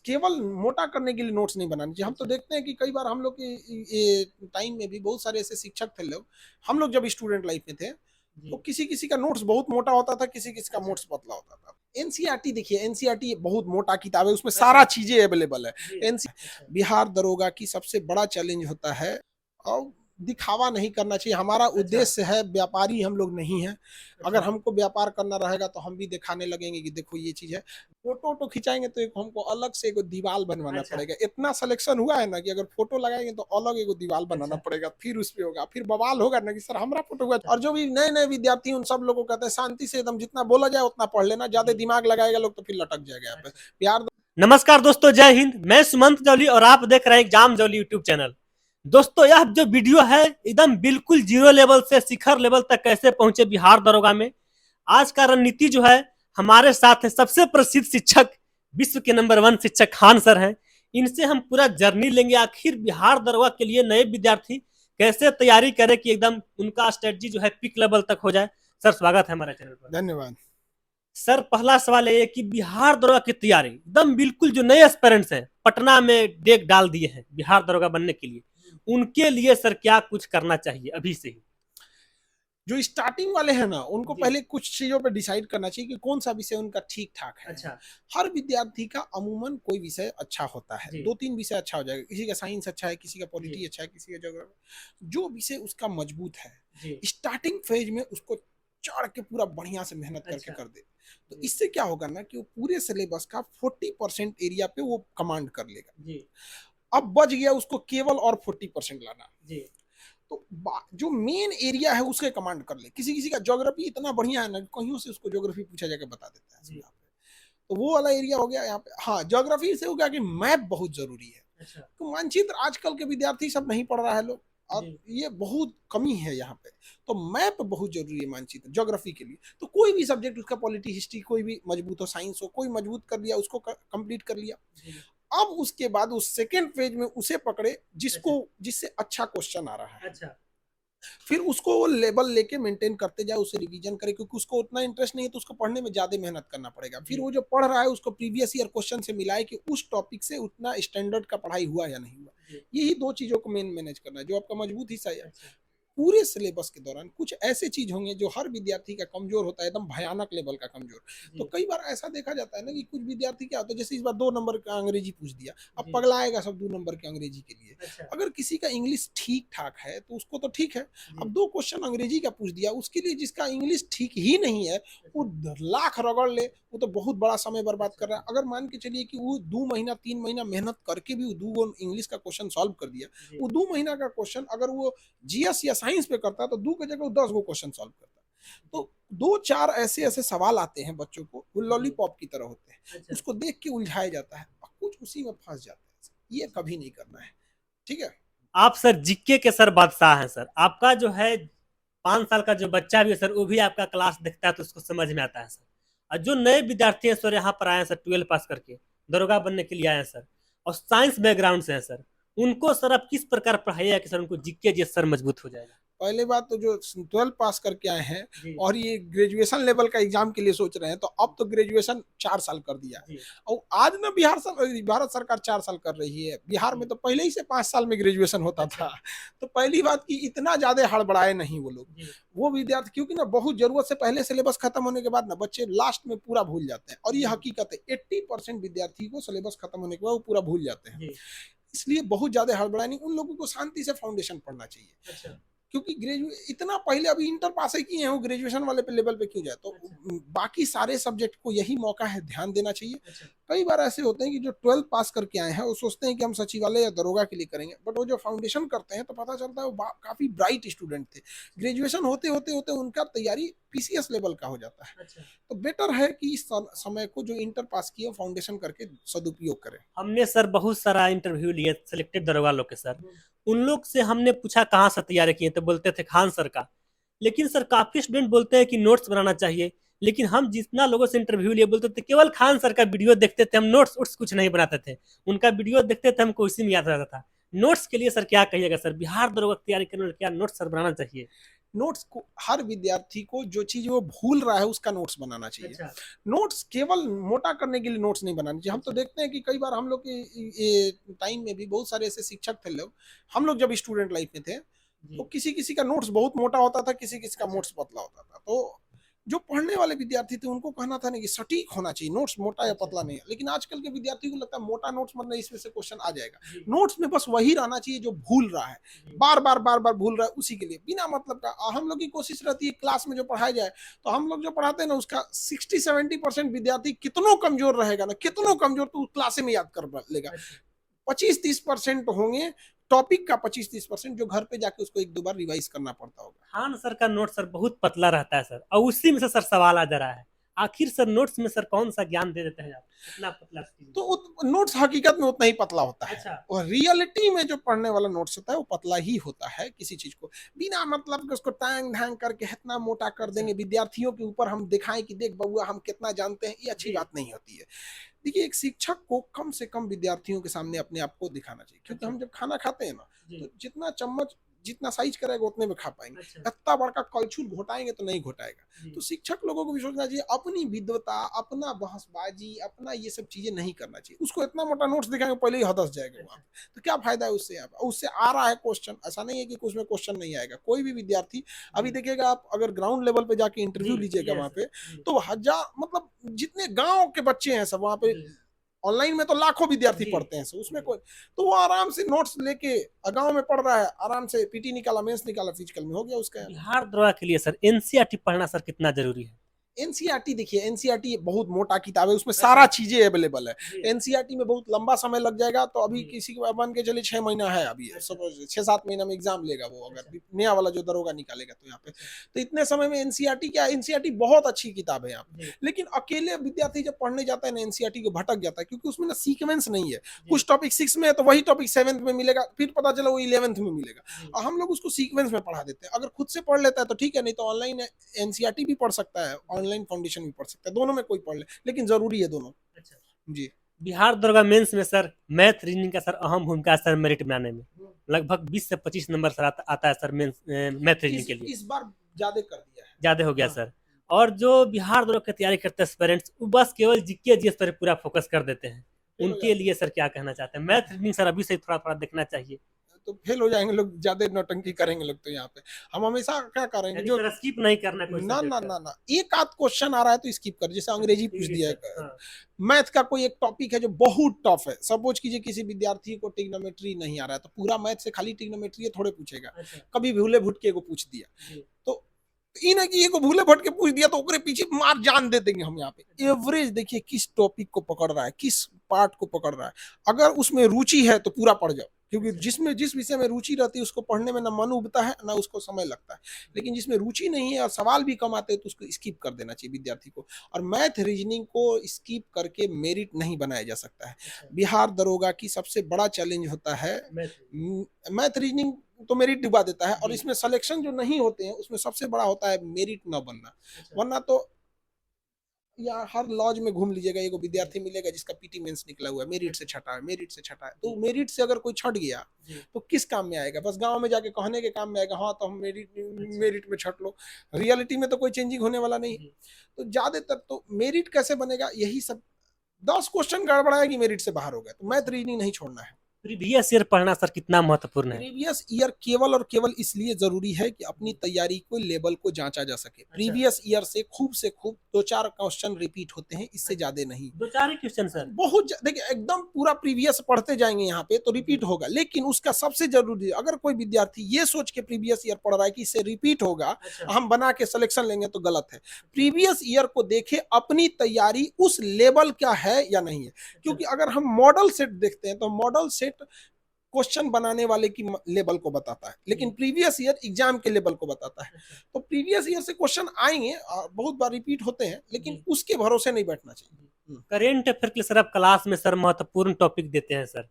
केवल मोटा करने के लिए नोट्स नहीं बनाने चाहिए। हम तो देखते हैं कि कई बार हम लोग के ये टाइम में भी बहुत सारे ऐसे शिक्षक थे लोग, हम लोग जब स्टूडेंट लाइफ में थे, तो किसी किसी का नोट्स बहुत मोटा होता था, किसी किसी का नोट्स पतला होता था। एनसीईआरटी देखिए, एनसीईआरटी बहुत मोटा किताब है, उसमें सारा चीजें अवेलेबल है। एनसी बिहार दरोगा की सबसे बड़ा चैलेंज होता है, और दिखावा नहीं करना चाहिए। हमारा उद्देश्य है, व्यापारी हम लोग नहीं है। अगर हमको व्यापार करना रहेगा तो हम भी दिखाने लगेंगे कि देखो ये चीज है। फोटो तो खिंचाएंगे तो एक हमको अलग से एक दीवार बनवाना पड़ेगा। इतना सिलेक्शन हुआ है ना कि अगर फोटो लगाएंगे तो अलग एक दीवार बनाना पड़ेगा, फिर उस पे होगा, फिर बवाल होगा ना कि सर हमारा फोटो हुआ। और जो भी नए नए विद्यार्थी उन सब लोगों को कहते हैं शांति से एकदम जितना बोला जाए उतना पढ़ लेना, ज्यादा दिमाग लगाएगा लोग तो फिर लटक जाएगा यहाँ पे। प्यार। नमस्कार दोस्तों, जय हिंद। मैं सुमंत जौली और आप देख रहे हैं एग्जाम जौली यूट्यूब चैनल। दोस्तों, यह जो वीडियो है एकदम बिल्कुल जीरो लेवल से शिखर लेवल तक कैसे पहुंचे बिहार दरोगा में, आज का रणनीति जो है हमारे साथ है सबसे प्रसिद्ध शिक्षक, विश्व के नंबर 1 शिक्षक खान सर हैं। इनसे हम पूरा जर्नी लेंगे, आखिर बिहार दरोगा के लिए नए विद्यार्थी कैसे तैयारी करें कि एकदम उनका स्ट्रेटजी जो है पीक लेवल तक हो जाए। सर, स्वागत है हमारे चैनल पर। धन्यवाद सर, पहला सवाल ये है कि बिहार दरोगा की तैयारी एकदम बिल्कुल जो नए एस्पिरेंट्स हैं, पटना में डेग डाल दिए हैं बिहार दरोगा बनने के लिए, उनके लिए सर क्या कुछ करना चाहिए अभी से ही? जो स्टार्टिंग वाले हैं ना, उनको पहले कुछ चीजों पे डिसाइड करना चाहिए कि कौन सा विषय उनका ठीक ठाक है। अच्छा। हर विद्यार्थी का अमूमन कोई विषय अच्छा होता है, 2-3 विषय अच्छा हो जाएगा। किसी का साइंस अच्छा है, किसी का पॉलिटी अच्छा है, किसी का ज्योग्राफी। जो विषय उसका मजबूत है, स्टार्टिंग फेज में उसको चढ़ के पूरा बढ़िया से मेहनत करके कर दे, तो इससे क्या होगा ना कि वो पूरे सिलेबस का 40% एरिया पे वो कमांड कर लेगा। अब बच गया उसको केवल और 40% लाना। तो जो मेन एरिया है उसके कमांड कर ले। किसी किसी का ज्योग्राफी इतना बढ़िया है ना, कहीं से उसको ज्योग्राफी पूछा जाकर बता देता है यहाँ पे। तो वो वाला एरिया हो गया यहाँ पे। हाँ, ज्योग्राफी से हो गया कि मैप बहुत जरूरी है। अच्छा। तो मानचित्र आजकल के विद्यार्थी सब नहीं पढ़ रहा है लोग, और ये बहुत कमी है यहाँ पे। तो मैप बहुत जरूरी है मानचित्र ज्योग्राफी के लिए। तो कोई भी सब्जेक्ट उसका पॉलिटी हिस्ट्री कोई भी मजबूत हो, साइंस हो, कोई मजबूत कर लिया, उसको कंप्लीट कर लिया। अब उसके बाद उस सेकेंड फेज में उसे पकड़े जिससे अच्छा क्वेश्चन आ रहा है। अच्छा। फिर उसको वो लेवल लेके मेंटेन करते जाए, उसे रिवीजन करे, क्योंकि उसको उतना इंटरेस्ट नहीं है तो उसको पढ़ने में ज्यादा मेहनत करना पड़ेगा। फिर वो जो पढ़ रहा है उसको प्रीवियस ईयर क्वेश्चन से मिलाए कि उस टॉपिक से उतना स्टैंडर्ड का पढ़ाई हुआ या नहीं हुआ। यही दो चीजों को मेन मैनेज करना है। जो आपका मजबूत हिस्सा है, पूरे सिलेबस के दौरान कुछ ऐसे चीज होंगे जो हर विद्यार्थी का कमजोर होता है, एकदम भयानक लेवल का कमजोर। तो कई बार ऐसा देखा जाता है ना कि कुछ विद्यार्थी क्या होता है, जैसे इस बार 2 नंबर का अंग्रेजी पूछ दिया, अब पगलाएगा सब 2 नंबर के अंग्रेजी के लिए। अच्छा। अगर किसी का इंग्लिश ठीक ठाक है तो उसको तो ठीक है। अब 2 क्वेश्चन अंग्रेजी का पूछ दिया, उसके लिए जिसका इंग्लिश ठीक ही नहीं है वो लाख रगड़ ले, वो तो बहुत बड़ा समय बर्बाद कर रहा है। अगर मान के चलिए कि वो 2 महीना 3 महीना मेहनत करके भी 2 इंग्लिश का क्वेश्चन सॉल्व कर दिया, वो 2 महीना का क्वेश्चन अगर वो जीएस या साइंस पे करता है तो 2 की जगह वो 10 गो क्वेश्चन सॉल्व करता है। तो 2-4 ऐसे ऐसे सवाल आते हैं बच्चों को, वो लॉलीपॉप की तरह होते हैं। अच्छा। उसको देख के उलझाया जाता है और कुछ उसी में फंस जाता है। ये कभी नहीं करना है, ठीक है। आप सर जीके के सर बादशाह हैं सर। आपका जो है 5 साल का जो बच्चा भी है सर, वो भी आपका क्लास देखता है तो उसको समझ में आता है सर। और जो नए विद्यार्थी हैं सर, यहाँ पर आए हैं सर 12 पास करके दरोगा बनने के लिए आए हैं सर, और साइंस बैकग्राउंड से हैं सर, उनको सर आप किस प्रकार पढ़ाइएगा कि सर उनको जीके जी सर मजबूत हो जाएगा? पहले बात तो जो 12 पास करके आए हैं और ये ग्रेजुएशन लेवल का एग्जाम के लिए सोच रहे हैं, तो अब तो ग्रेजुएशन 4 साल कर दिया है। और आज ना भारत सरकार 4 साल कर रही है। बिहार में तो पहले ही से 5 साल में ग्रेजुएशन होता था। तो पहली बात की इतना ज्यादा हड़बड़ाए नहीं वो लोग, वो विद्यार्थी, क्योंकि ना बहुत जरूरत से पहले सिलेबस खत्म होने के बाद ना बच्चे लास्ट में पूरा भूल जाते हैं। और ये हकीकत है, 80% विद्यार्थी को सिलेबस खत्म होने के बाद वो पूरा भूल जाते हैं। इसलिए बहुत ज्यादा हड़बड़ाए नहीं, उन लोगों को शांति से फाउंडेशन पढ़ना चाहिए। अच्छा। क्योंकि इतना पहले अभी इंटर पास ही किए हैं, वो ग्रेजुएशन वाले पे लेवल पे क्यों जाए। तो बाकी सारे सब्जेक्ट को यही मौका है, ध्यान देना चाहिए। कई बार ऐसे होते हैं कि जो 12 पास करके आए हैं वो सोचते हैं कि हम सचिवालय या दरोगा के लिए करेंगे, बट वो जो फाउंडेशन करते हैं तो पता चलता है वो काफी ब्राइट स्टूडेंट थे। ग्रेजुएशन होते होते होते उनका तैयारी पीसीएस लेवल का हो जाता है। तो बेटर है कि इस समय को जो इंटर पास किए फाउंडेशन करके सदुपयोग करें। हमने सर बहुत सारा इंटरव्यू लिए सिलेक्टेड दरोगा लोग के सर, उन लोग से हमने पूछा कहाँ से तैयारी किए, तो बोलते थे खान सर का। लेकिन सर काफी स्टूडेंट बोलते हैं कि नोट्स बनाना चाहिए, लेकिन हम जितना लोगों से इंटरव्यू लिए बोलते थे केवल खान सर का वीडियो देखते थे, हम नोट्स कुछ नहीं बनाते थे। उनका वीडियो देखते थे, हमको उसी में याद रहता था। नोट्स के लिए सर क्या कहिएगा सर, बिहार दरोगा तैयारी करने में क्या नोट्स सर बनाना चाहिए? नोट्स को हर विद्यार्थी को जो चीज वो भूल रहा है उसका नोट्स बनाना चाहिए। अच्छा। नोट्स केवल मोटा करने के लिए नोट्स नहीं बनाने चाहिए। हम तो देखते हैं कि कई बार हम लोग के टाइम में भी बहुत सारे ऐसे शिक्षक थे लोग, हम लोग जब स्टूडेंट लाइफ में थे तो किसी किसी का नोट्स बहुत मोटा होता था, किसी किसी का नोट्स पतला होता था। तो जो पढ़ने वाले विद्यार्थी थे उनको कहना था नहीं कि सटीक होना चाहिए, नोट्स मोटा या पतला नहीं है। लेकिन आजकल के विद्यार्थी को लगता है मोटा नोट्स मतलब इसमें से क्वेश्चन आ जाएगा। नोट्स में बस वही रहना चाहिए जो भूल रहा है, बार बार भूल रहा है, उसी के लिए बिना मतलब का। हम लोग की कोशिश रहती है क्लास में जो पढ़ाया जाए, तो हम लोग जो पढ़ाते हैं ना उसका 60-70% विद्यार्थी कितनों कमजोर रहेगा ना, कितनों कमजोर, तो क्लास में याद कर लेगा। 25-30% होंगे टॉपिक का, 25-30% जो घर पे जाके उसको एक दो बार रिवाइज करना पड़ता होगा। खान सर का नोट सर बहुत पतला रहता है सर, और उसी में से सर सवाल आ जा रहा है। आखिर सर नोट्स में सर कौन सा ज्ञान दे देते हैं आप, इतना पतला? तो नोट्स हकीकत में उतना ही पतला होता है। अच्छा। और रियलिटी में जो पढ़ने वाला नोट्स होता है वो पतला ही होता है। किसी चीज को बिना मतलब के उसको टांग ढांग करके इतना मोटा कर देंगे, विद्यार्थियों के ऊपर हम दिखाएं कि देख बउआ हम कितना जानते हैं, ये अच्छी बात नहीं होती है। देखिए, एक शिक्षक को कम से कम विद्यार्थियों के सामने अपने आप को दिखाना चाहिए, क्योंकि हम जब खाना खाते हैं ना तो जितना चम्मच जितना साइज करेगा उतने में खा पाएंगे। इतना बड़का कलछुल घोटाएंगे तो नहीं घोटाएगा। तो शिक्षक लोगों को भी सोचना चाहिए, अपनी विद्वता, अपना बहसबाजी, अपना ये सब चीजें नहीं करना चाहिए। उसको इतना मोटा नोट्स दिखाएंगे पहले ही हदस जाएगा वहां पे, तो क्या फायदा है उससे? उससे आ रहा है क्वेश्चन, ऐसा नहीं है कि उसमें क्वेश्चन नहीं आएगा। कोई भी विद्यार्थी अभी देखिएगा, आप अगर ग्राउंड लेवल पे जाके इंटरव्यू लीजिएगा वहां पे, तो हजार मतलब जितने गाँव के बच्चे हैं सब वहां पे, ऑनलाइन में तो लाखों विद्यार्थी पढ़ते हैं, उसमें कोई, तो वो आराम से नोट्स लेके गांव में पढ़ रहा है, आराम से पीटी निकाला, मेंस निकाला, फिजिकल में हो गया उसका। बिहार दरोगा के लिए सर एनसीईआरटी पढ़ना सर कितना जरूरी है? एनसीईआरटी देखिए, एनसीईआरटी बहुत मोटा किताब है, उसमें सारा चीजें अवेलेबल है। एनसीईआरटी में बहुत लंबा समय लग जाएगा। तो अभी किसी को मान के चलिए 6 महीना है, अभी 6-7 महीना में एग्जाम लेगा वो, अगर नया वाला जो दरोगा निकालेगा तो यहाँ पे, तो इतने समय में एनसीईआरटी क्या, एनसीईआरटी बहुत अच्छी किताब है यहाँ पे। लेकिन अकेले विद्यार्थी जब पढ़ने जाता है ना एनसीईआरटी को, भटक जाता है, क्योंकि उसमें ना सीक्वेंस नहीं है। कुछ टॉपिक 6 में है तो वही टॉपिक 7th में मिलेगा, फिर पता चला वो 11th में मिलेगा, और हम लोग उसको सीक्वेंस में पढ़ा देते हैं। अगर खुद से पढ़ लेता है तो ठीक है, नहीं तो ऑनलाइन एनसीईआरटी भी पढ़ सकता है, ऑनलाइन फाउंडेशन भी पढ़ सकता है, दोनों में कोई पढ़ ले, लेकिन जरूरी है दोनों। अच्छा जी। बिहार दरोगा मेंस में सर मैथ रीजनिंग का सर अहम भूमिका है सर, मेरिट बनाने में लगभग 20 से 25 नंबर सर आता है सर मेंस मैथ रीजनिंग के लिए। इस बार ज्यादा कर दिया है, ज्यादा हो गया सर। और जो बिहार दरोगा की तैयारी करते हैं पेरेंट्स, वो बस केवल जीके जीएस पर पूरा फोकस कर देते हैं, उनके लिए सर क्या कहना चाहते हैं? मैथ रीजनिंग सर अभी से थोड़ा थोड़ा देखना चाहिए। तो फेल हो जाएंगे लोग, ज्यादा नौटंकी करेंगे लोग। तो यहाँ पे हम हमेशा क्या करेंगे, जो स्किप नहीं करना है ना ना ना ना, एक आध क्वेश्चन आ रहा है तो स्किप कर, जैसे अंग्रेजी पूछ दिया है, मैथ का कोई एक टॉपिक है जो बहुत टफ है, सपोज कीजिए किसी विद्यार्थी को ट्रिग्नोमेट्री नहीं आ रहा है, तो पूरा मैथ से खाली ट्रिग्नोमेट्री थोड़े पूछेगा, कभी भूले भुटके को पूछ दिया, तो इन की को भूले भट के पूछ दिया तो ओकरे पीछे मार जान दे देंगे हम। यहाँ पे एवरेज देखिए किस टॉपिक को पकड़ रहा है, किस पार्ट को पकड़ रहा है। अगर उसमें रुचि है तो पूरा पढ़ जाओ, क्योंकि जिस विषय में रुचि रहती है उसको पढ़ने में ना मन उबता है ना उसको समय लगता है। लेकिन जिसमें रुचि नहीं है और सवाल भी कम आते हैं तो उसको स्किप कर देना चाहिए विद्यार्थी को। और मैथ रीजनिंग को स्किप करके मेरिट नहीं बनाया जा सकता है। बिहार दरोगा की सबसे बड़ा चैलेंज होता है मैथ रीजनिंग, तो मेरिट डुबा देता है। और इसमें सिलेक्शन जो नहीं होते हैं उसमें सबसे बड़ा होता है मेरिट न बनना। वरना तो या हर लॉज में घूम लीजिएगा, एक विद्यार्थी मिलेगा जिसका पीटी मेंस निकला हुआ है, मेरिट से छटा है, मेरिट से छटा है। तो मेरिट से अगर कोई छट गया तो किस काम में आएगा? बस गांव में जाके कहने के काम में आएगा, हाँ तो हम मेरिट में छट लो। रियलिटी में तो कोई चेंजिंग होने वाला नहीं। तो ज्यादातर तो मेरिट कैसे बनेगा, यही सब 10 क्वेश्चन गड़बड़ाएगी मेरिट से बाहर हो गया। तो मैथ रीजनिंग नहीं छोड़ना है। प्रीवियस ईयर पढ़ना सर कितना महत्वपूर्ण है? प्रीवियस ईयर केवल और केवल इसलिए जरूरी है कि अपनी तैयारी को लेवल को जांचा जा सके। प्रीवियस ईयर से खूब 2-4 क्वेश्चन रिपीट होते हैं, इससे ज्यादा नहीं। 2-4 क्वेश्चन सर बहुत देखिए, एकदम पूरा प्रीवियस पढ़ते जाएंगे यहाँ पे तो रिपीट होगा, लेकिन उसका सबसे जरूरी, अगर कोई विद्यार्थी ये सोच के प्रीवियस ईयर पढ़ रहा है कि इससे रिपीट होगा, हम बना के सिलेक्शन लेंगे, तो गलत है। प्रीवियस ईयर को देखे अपनी तैयारी उस लेवल क्या है या नहीं है। क्योंकि अगर हम मॉडल सेट देखते हैं तो मॉडल सेट क्वेश्चन बनाने वाले की लेवल को बताता है, लेकिन प्रीवियस ईयर एग्जाम के लेवल को बताता है। तो प्रीवियस ईयर से क्वेश्चन आएंगे, बहुत बार रिपीट होते हैं, लेकिन उसके भरोसे नहीं बैठना चाहिए। करेंट अफेयर के लिए सर आप क्लास में सर महत्वपूर्ण टॉपिक देते हैं सर,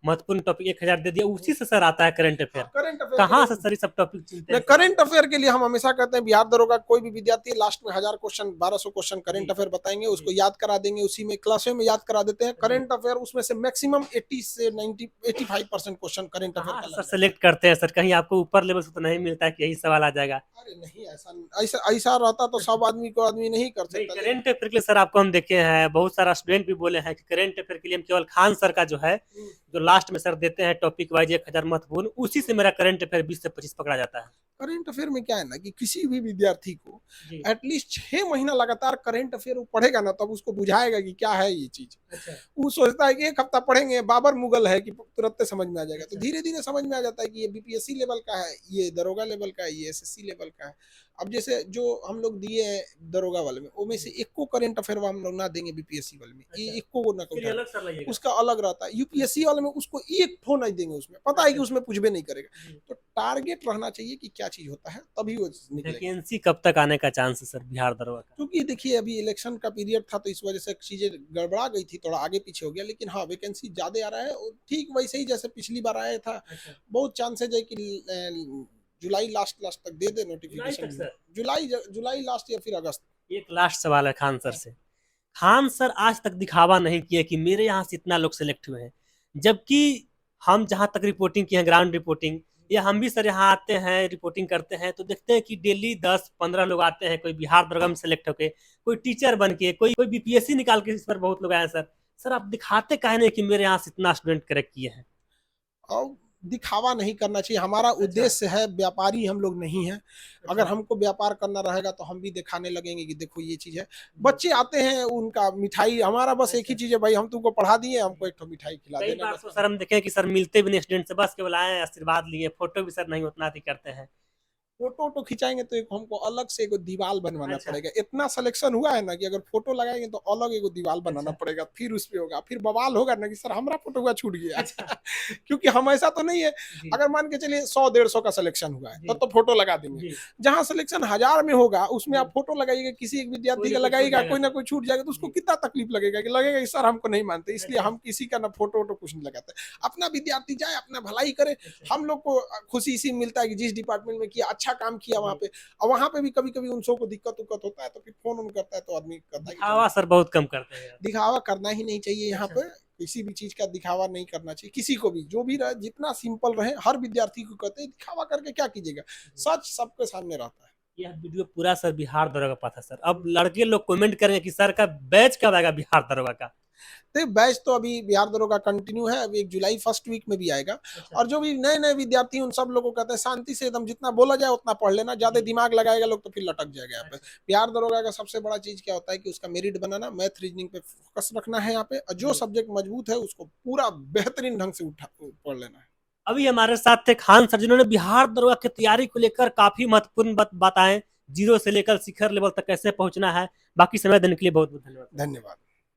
महत्वपूर्ण टॉपिक 1000 दे दिया, उसी से सर आता है करंट अफेयर। करंट अफेयर कहाँ से सर ये सब टॉपिक चुनते हैं? करंट अफेयर के लिए हम हमेशा कहते हैं बिहार दरोगा कोई भी विद्यार्थी लास्ट में 1000 क्वेश्चन 1200 क्वेश्चन करंट अफेयर बताएंगे, उसको याद करा देंगे, उसी में क्लासों में याद करा देते हैं। करंट अफेयर उसमें से मैक्सिमम 80 से 90 85% question current affair sir select करते हैं सर, कहीं आपको ऊपर लेवल से तो नहीं मिलता है कि यही सवाल आ जाएगा? अरे नहीं, ऐसा ऐसा रहता तो सब आदमी को आदमी नहीं कर सकता। करंट अफेयर के लिए सर आपको हम देखे हैं, बहुत सारा स्टूडेंट भी बोले हैं कि करंट अफेयर के लिए हम केवल खान सर का जो है, जो लास्ट में सर देते हैं टॉपिक वाइज 1000 महत्वपूर्ण, उसी से मेरा करंट अफेयर 20 से 25 पकड़ा जाता है। करंट अफेयर में क्या है ना कि किसी भी विद्यार्थी को एटलीस्ट 6 महीना लगातार करंट अफेयर पढ़ेगा ना, तब उसको बुझाएगा कि क्या है ये चीज। वो सोचता है कि एक हफ्ता पढ़ेंगे, बाबर मुगल है कि तुरंत समझ में आ जाएगा। तो धीरे धीरे समझ में आ जाता है कि ये बीपीएससी लेवल का है, ये दरोगा लेवल का है, ये एसएससी लेवल का है। अब जैसे जो हम लोग दिए दरोगा वाले में, वो में से एक को करंट अफेयर हम लोग ना देंगे बीपीएससी वाले में, ये एक को ना को उसका अलग रहता है। यूपीएससी वाले में उसको एक ठो नहीं देंगे, उसमें पता है कि उसमें कुछ भी नहीं करेगा। तो टारगेट रहना चाहिए कि क्या चीज होता है, तभी वो वैकेंसी कब तक आने का चांस है सर बिहार दरोगा का? क्योंकि देखिए अभी इलेक्शन का पीरियड था, तो इस वजह से चीजें गड़बड़ा गई थी, थोड़ा आगे पीछे हो गया। लेकिन हाँ, वैकेंसी ज्यादा आ रहा है, ठीक वैसे ही जैसे पिछली बार आया था। बहुत चांसेज है कि जुलाई लास्ट तक दे दे नोटिफिकेशन। जुलाई लास्ट या फिर अगस्त। एक लास्ट सवाल है खान सर से। खान सर आज तक दिखावा नहीं किया कि मेरे यहाँ से इतना लोग सेलेक्ट हुए हैं, जबकि हम जहाँ तक रिपोर्टिंग की है, ग्राउंड रिपोर्टिंग, या हम भी सर यहाँ आते हैं रिपोर्टिंग करते हैं, तो देखते हैं कि डेली 10-15 लोग आते हैं, कोई बिहार दरोगा में सेलेक्ट होके, कोई टीचर बन के, कोई बीपीएससी निकाल के, इस पर बहुत लोग आए हैं। सर आप दिखाते काहे नहीं कि मेरे यहाँ से इतना स्टूडेंट करेक्ट किए हैं? और दिखावा नहीं करना चाहिए, हमारा उद्देश्य है, व्यापारी हम लोग नहीं हैं। अगर हमको व्यापार करना रहेगा तो हम भी दिखाने लगेंगे कि देखो ये चीज है। बच्चे आते हैं, उनका मिठाई, हमारा बस एक ही चीज है भाई, हम तुमको पढ़ा दिए, हमको एक मिठाई खिला देना। तो सर हम देखें कि सर मिलते भी नहीं स्टूडेंट से, बस केवल आए, आशीर्वाद लिए, फोटो भी सर नहीं उतना करते हैं। फोटो खिंचाएंगे तो एक हमको अलग से एगो दीवार बनवाना पड़ेगा। इतना सिलेक्शन हुआ है ना कि अगर फोटो लगाएंगे तो अलग एगो दीवार बनाना पड़ेगा, फिर उस पे होगा, फिर बवाल होगा ना कि सर हमारा फोटो हुआ छूट गया। क्योंकि हम ऐसा तो नहीं है, अगर मान के चलिए 100-150 का सिलेक्शन हुआ है तो फोटो लगा देंगे। जहाँ सिलेक्शन 1000 में होगा उसमें आप फोटो लगाइएगा, किसी एक विद्यार्थी का लगाइएगा, कोई ना कोई छूट जाएगा, तो उसको कितना तकलीफ लगेगा कि लगेगा कि सर हमको नहीं मानते, इसलिए हम किसी का ना फोटो कुछ नहीं लगाते। अपना विद्यार्थी जाए, अपना भलाई करे, हम लोग को खुशी इसी मिलता है कि जिस डिपार्टमेंट में किया, अच्छा काम किया वहाँ पे। और वहाँ पे भी कभी कभी उन सबको दिक्कत होता है तो फिर फोन करता है, तो आदमी करता है। दिखावा सर बहुत कम करते हैं, दिखावा करना ही नहीं चाहिए यहाँ पे, किसी भी चीज का दिखावा नहीं करना चाहिए किसी को भी, जो भी रहे, जितना सिंपल रहे। हर विद्यार्थी को कहते हैं दिखावा करके क्या कीजिएगा, सच सबके सामने रहता है। यह वीडियो पूरा सर बिहार दरोगा का था सर। अब लड़के लोग कमेंट करेंगे कि सर का बैच कब आएगा बिहार दरोगा का? तो बैच तो अभी बिहार दरोगा कंटिन्यू है, अभी 1 जुलाई फर्स्ट वीक में भी आएगा। और जो भी नए विद्यार्थी उन सब लोगों को कहते हैं शांति से एकदम जितना बोला जाए उतना पढ़ लेना, ज्यादा दिमाग लगाएगा लोग तो फिर लटक जाएगा यहाँ पे। बिहार दरोगा का सबसे बड़ा चीज क्या होता है कि उसका मेरिट बनाना, मैथ रीजनिंग पे फोकस रखना है यहाँ पे, और जो सब्जेक्ट मजबूत है उसको पूरा बेहतरीन ढंग से पढ़ लेना है। अभी हमारे साथ थे खान सर, जिन्होंने बिहार दरोगा की तैयारी को लेकर काफी महत्वपूर्ण बताएं, 0 से लेकर शिखर लेवल तक कैसे पहुंचना है। बाकी समय देने के लिए बहुत बहुत धन्यवाद। धन्यवाद।